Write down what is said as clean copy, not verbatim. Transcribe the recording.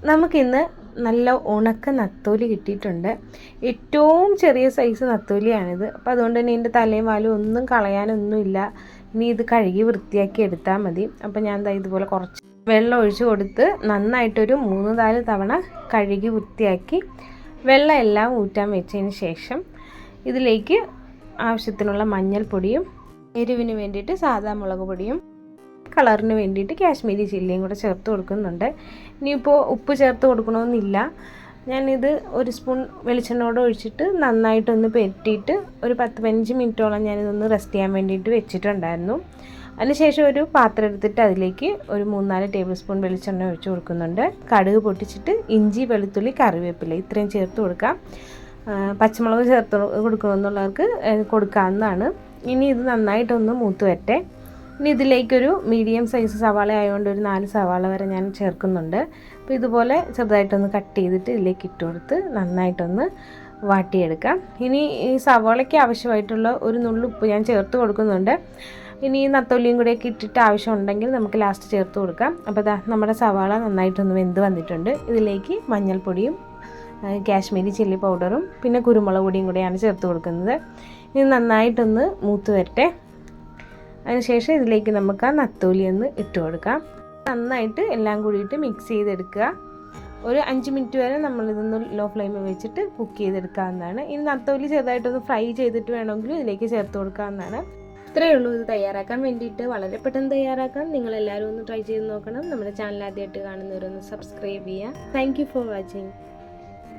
നമുക്കിന്ന് നല്ല ഉണക്ക നത്തോലി കിട്ടിയിട്ടുണ്ട്. ഏറ്റവും ചെറിയ സൈസ് നത്തോലിയാണിത്. അപ്പോൾ അതുകൊണ്ട് തന്നെ ഇതിൻ്റെ തലയും വാലും ഒന്നും കളയാനൊന്നുമില്ല. ഇനി ഇത് കഴുകി വൃത്തിയാക്കി എടുത്താൽ മതി. അപ്പോൾ ഞാൻ ഇതുപോലെ കുറച്ച് വെള്ളം ഒഴിച്ച് കൊടുത്ത് നന്നായിട്ടൊരു 3-4 തവണ കഴുകി വൃത്തിയാക്കി വെള്ളം എല്ലാം ഊറ്റാൻ വെച്ചതിന് ശേഷം ഇതിലേക്ക് ആവശ്യത്തിനുള്ള മഞ്ഞൾപ്പൊടിയും എരിവിന് വേണ്ടിയിട്ട് സാദാ മുളക് പൊടിയും കളറിന് വേണ്ടിയിട്ട് കാശ്മീരി ചില്ലിയും കൂടെ ചേർത്ത് കൊടുക്കുന്നുണ്ട്. ഇനിയിപ്പോൾ ഉപ്പ് ചേർത്ത് കൊടുക്കണമെന്നില്ല. ഞാനിത് 1 സ്പൂൺ വെളിച്ചെണ്ണയോടെ ഒഴിച്ചിട്ട് നന്നായിട്ടൊന്ന് പെരട്ടിയിട്ട് ഒരു 10-15 മിനിറ്റോളം ഞാനിതൊന്ന് റെസ്റ്റ് ചെയ്യാൻ വേണ്ടിയിട്ട് വെച്ചിട്ടുണ്ടായിരുന്നു. അതിനുശേഷം ഒരു പാത്രം എടുത്തിട്ട് അതിലേക്ക് ഒരു 3-4 ടേബിൾ സ്പൂൺ വെളിച്ചെണ്ണ ഒഴിച്ച് കൊടുക്കുന്നുണ്ട്. കടുക് പൊട്ടിച്ചിട്ട് ഇഞ്ചി, വെളുത്തുള്ളി, കറിവേപ്പില ഇത്രയും ചേർത്ത് കൊടുക്കാം. പച്ചമുളക് ചേർത്ത് കൊടുക്കണമെന്നുള്ളവർക്ക് കൊടുക്കാവുന്നതാണ്. ഇനി ഇത് നന്നായിട്ടൊന്ന് മൂത്ത് വരട്ടെ. ഇനി ഇതിലേക്കൊരു മീഡിയം സൈസ് സവാള ആയതുകൊണ്ട് ഒരു 4 സവാള വരെ ഞാൻ ചേർക്കുന്നുണ്ട്. അപ്പോൾ ഇതുപോലെ ചെറുതായിട്ടൊന്ന് കട്ട് ചെയ്തിട്ട് ഇതിലേക്ക് ഇട്ട് കൊടുത്ത് നന്നായിട്ടൊന്ന് വാട്ടിയെടുക്കാം. ഇനി ഈ സവാളയ്ക്ക് ആവശ്യമായിട്ടുള്ള ഒരു നുള്ളു ഉപ്പ് ഞാൻ ചേർത്ത് കൊടുക്കുന്നുണ്ട്. ഇനി ഈ നത്തോലിയും കൂടെയൊക്കെ ഇട്ടിട്ട് ആവശ്യമുണ്ടെങ്കിൽ നമുക്ക് ലാസ്റ്റ് ചേർത്ത് കൊടുക്കാം. അപ്പോൾ നമ്മുടെ സവാള നന്നായിട്ടൊന്ന് വെന്ത് വന്നിട്ടുണ്ട്. ഇതിലേക്ക് മഞ്ഞൾപ്പൊടിയും കാശ്മീരി ചില്ലി പൗഡറും പിന്നെ കുരുമുളക് പൊടിയും കൂടെയാണ് ചേർത്ത് കൊടുക്കുന്നത്. ഇത് നന്നായിട്ടൊന്ന് മൂത്ത് വരട്ടെ. അതിനുശേഷം ഇതിലേക്ക് നമുക്ക് ആ നത്തോലി ഒന്ന് ഇട്ട് കൊടുക്കാം. നന്നായിട്ട് എല്ലാം കൂടിയിട്ട് മിക്സ് ചെയ്തെടുക്കുക. ഒരു 5 മിനിറ്റ് വരെ നമ്മളിതൊന്ന് ലോ ഫ്ലെയിമിൽ വെച്ചിട്ട് കുക്ക് ചെയ്തെടുക്കാവുന്നതാണ്. ഇനി നത്തോലി ചെറുതായിട്ടൊന്ന് ഫ്രൈ ചെയ്തിട്ട് വേണമെങ്കിലും ഇതിലേക്ക് ചേർത്ത് കൊടുക്കാവുന്നതാണ്. ഇത്രയേ ഉള്ളൂ ഇത് തയ്യാറാക്കാൻ വേണ്ടിയിട്ട്. വളരെ പെട്ടെന്ന് തയ്യാറാക്കാം. നിങ്ങളെല്ലാവരും ഒന്ന് ട്രൈ ചെയ്ത് നോക്കണം. നമ്മുടെ ചാനൽ ആദ്യമായിട്ട് കാണുന്നവരൊന്ന് സബ്സ്ക്രൈബ് ചെയ്യുക. Thank you for watching.